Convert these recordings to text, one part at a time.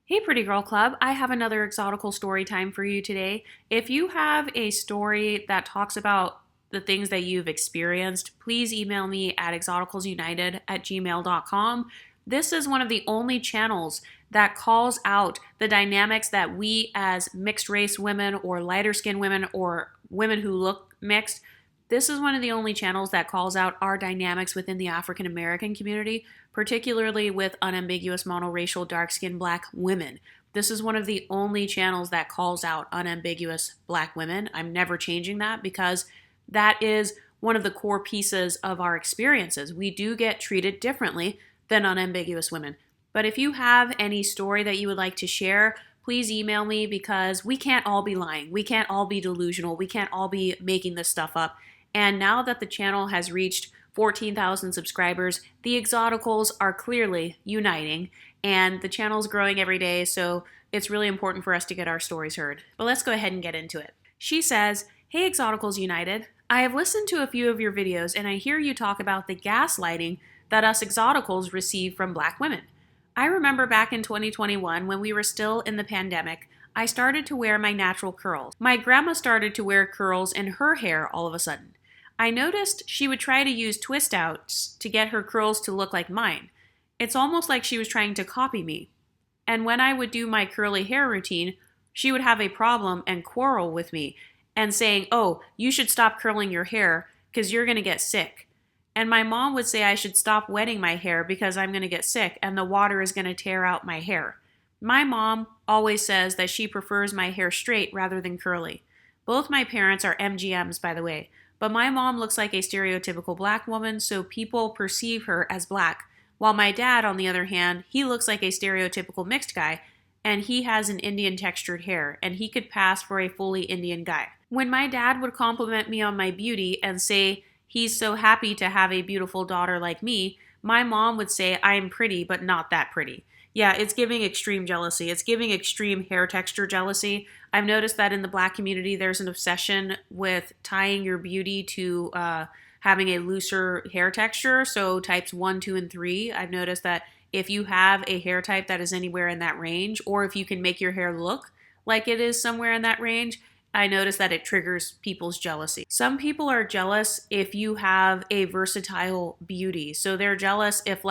Hey, Pretty Girl Club. I have another exotical story time for you today. If you have a story that talks about the things that you've experienced, please email me at exoticalsunited@gmail.com. This is one of the only channels that calls out the dynamics that we as mixed race women or lighter skinned women or women who look mixed, this is one of the only channels that calls out our dynamics within the African American community, particularly with unambiguous monoracial dark-skinned black women. This is one of the only channels that calls out unambiguous black women. I'm never changing that because that is one of the core pieces of our experiences. We do get treated differently than unambiguous women. But if you have any story that you would like to share, please email me because we can't all be lying. We can't all be delusional. We can't all be making this stuff up. And now that the channel has reached 14,000 subscribers, the Exoticals are clearly uniting, and the channel's growing every day, so it's really important for us to get our stories heard. But let's go ahead and get into it. She says, "Hey Exoticals United, I have listened to a few of your videos and I hear you talk about the gaslighting that us Exoticals receive from black women. I remember back in 2021 when we were still in the pandemic, I started to wear my natural curls. My grandma started to wear curls in her hair all of a sudden. I noticed she would try to use twist outs to get her curls to look like mine. It's almost like she was trying to copy me. And when I would do my curly hair routine, she would have a problem and quarrel with me and saying, 'Oh, you should stop curling your hair because you're going to get sick.' And my mom would say I should stop wetting my hair because I'm going to get sick and the water is going to tear out my hair. My mom always says that she prefers my hair straight rather than curly. Both my parents are MGMs, by the way. But my mom looks like a stereotypical black woman, so people perceive her as black. While my dad, on the other hand, he looks like a stereotypical mixed guy, and he has an Indian textured hair, and he could pass for a fully Indian guy. When my dad would compliment me on my beauty and say he's so happy to have a beautiful daughter like me, my mom would say I am pretty, but not that pretty. Yeah, it's giving extreme jealousy. It's giving extreme hair texture jealousy. I've noticed that in the black community, there's an obsession with tying your beauty to having a looser hair texture. So types 1, 2, and 3. I've noticed that if you have a hair type that is anywhere in that range, or if you can make your hair look like it is somewhere in that range, I notice that it triggers people's jealousy. Some people are jealous if you have a versatile beauty. So they're jealous if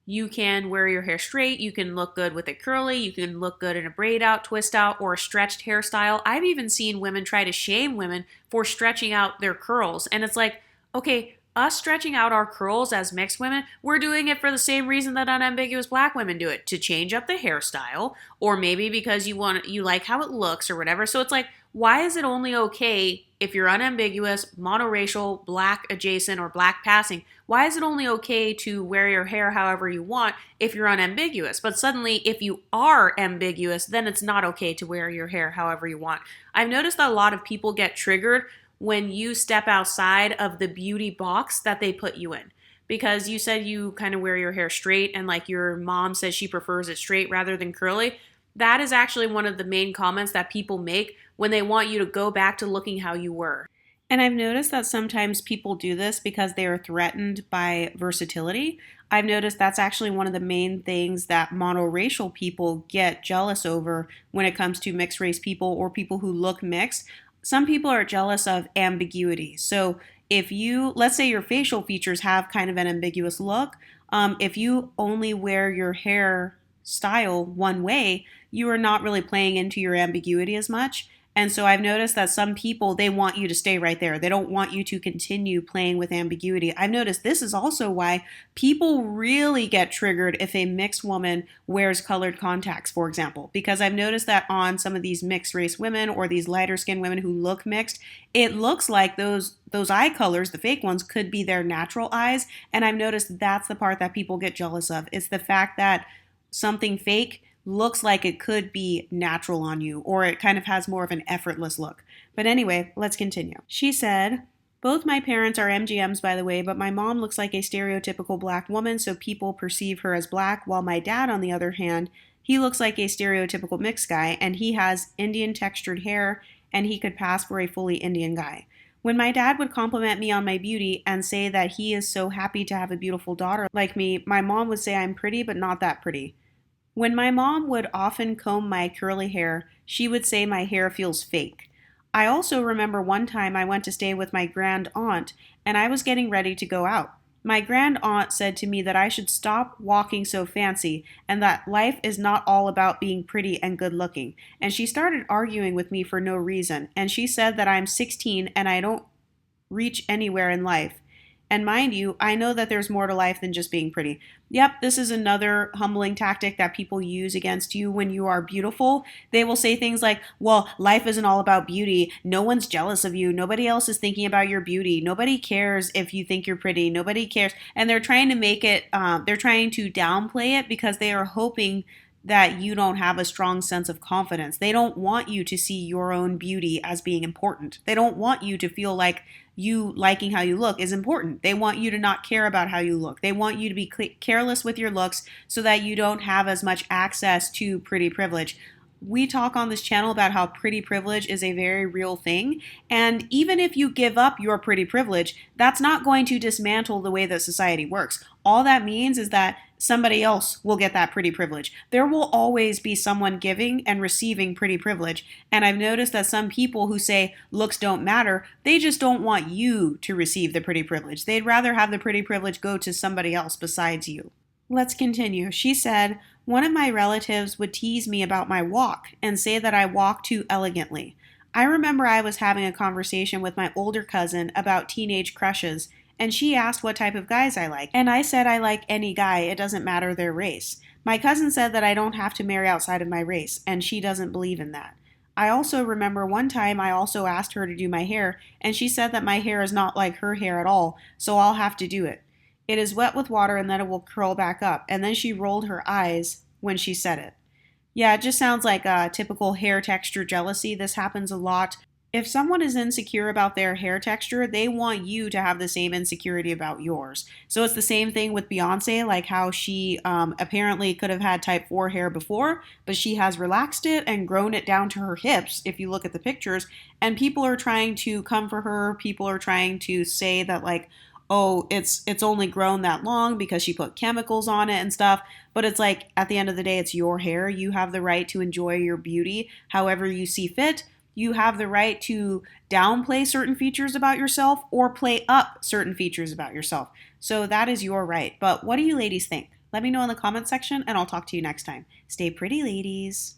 you can wear your hair straight, you can look good with it curly, you can look good in a braid out, twist out, or a stretched hairstyle. I've even seen women try to shame women for stretching out their curls. And it's like, okay, us stretching out our curls as mixed women, we're doing it for the same reason that unambiguous black women do it, to change up the hairstyle, or maybe because you like how it looks or whatever. So it's like, why is it only okay if you're unambiguous, monoracial, black adjacent, or black passing? Why is it only okay to wear your hair however you want if you're unambiguous? But suddenly, if you are ambiguous, then it's not okay to wear your hair however you want. I've noticed that a lot of people get triggered when you step outside of the beauty box that they put you in. Because you said you kind of wear your hair straight and like your mom says she prefers it straight rather than curly. That is actually one of the main comments that people make when they want you to go back to looking how you were. And I've noticed that sometimes people do this because they are threatened by versatility. I've noticed that's actually one of the main things that monoracial people get jealous over when it comes to mixed race people or people who look mixed. Some people are jealous of ambiguity. So if you, let's say your facial features have kind of an ambiguous look, if you only wear your hair style one way, you are not really playing into your ambiguity as much. And so I've noticed that some people, they want you to stay right there. They don't want you to continue playing with ambiguity. I've noticed this is also why people really get triggered if a mixed woman wears colored contacts, for example, because I've noticed that on some of these mixed race women or these lighter skinned women who look mixed, it looks like those eye colors, the fake ones, could be their natural eyes. And I've noticed that's the part that people get jealous of. It's the fact that something fake looks like it could be natural on you, or it kind of has more of an effortless look. But anyway, let's continue. She said, "Both my parents are MGMs, by the way, but my mom looks like a stereotypical black woman, so people perceive her as black, while my dad, on the other hand, he looks like a stereotypical mixed guy, and he has Indian textured hair, and he could pass for a fully Indian guy. When my dad would compliment me on my beauty and say that he is so happy to have a beautiful daughter like me, my mom would say I'm pretty, but not that pretty. When my mom would often comb my curly hair, she would say my hair feels fake. I also remember one time I went to stay with my grand aunt and I was getting ready to go out. My grand aunt said to me that I should stop walking so fancy and that life is not all about being pretty and good looking. And she started arguing with me for no reason. And she said that I'm 16 and I don't reach anywhere in life. And mind you, I know that there's more to life than just being pretty. Yep, this is another humbling tactic that people use against you when you are beautiful. They will say things like, well, life isn't all about beauty. No one's jealous of you. Nobody else is thinking about your beauty. Nobody cares if you think you're pretty. Nobody cares. And they're trying to make it, they're trying to downplay it because they are hoping that you don't have a strong sense of confidence. They don't want you to see your own beauty as being important. They don't want you to feel like you liking how you look is important. They want you to not care about how you look. They want you to be careless with your looks so that you don't have as much access to pretty privilege. We talk on this channel about how pretty privilege is a very real thing. And even if you give up your pretty privilege, that's not going to dismantle the way that society works. All that means is that somebody else will get that pretty privilege. There will always be someone giving and receiving pretty privilege. And I've noticed that some people who say looks don't matter, they just don't want you to receive the pretty privilege. They'd rather have the pretty privilege go to somebody else besides you. Let's continue. She said, one of my relatives would tease me about my walk and say that I walk too elegantly. I remember I was having a conversation with my older cousin about teenage crushes, and she asked what type of guys I like, and I said I like any guy, it doesn't matter their race. My cousin said that I don't have to marry outside of my race, and she doesn't believe in that. I also remember one time I also asked her to do my hair, and she said that my hair is not like her hair at all, so I'll have to do it. It is wet with water and then it will curl back up. And then she rolled her eyes when she said it. Yeah, it just sounds like a typical hair texture jealousy. This happens a lot. If someone is insecure about their hair texture, they want you to have the same insecurity about yours. So it's the same thing with Beyonce, like how she apparently could have had type 4 hair before, but she has relaxed it and grown it down to her hips, if you look at the pictures. And people are trying to come for her. People are trying to say that, like, oh, it's only grown that long because she put chemicals on it and stuff. But it's like, at the end of the day, it's your hair. You have the right to enjoy your beauty however you see fit. You have the right to downplay certain features about yourself or play up certain features about yourself. So that is your right. But what do you ladies think? Let me know in the comment section and I'll talk to you next time. Stay pretty, ladies.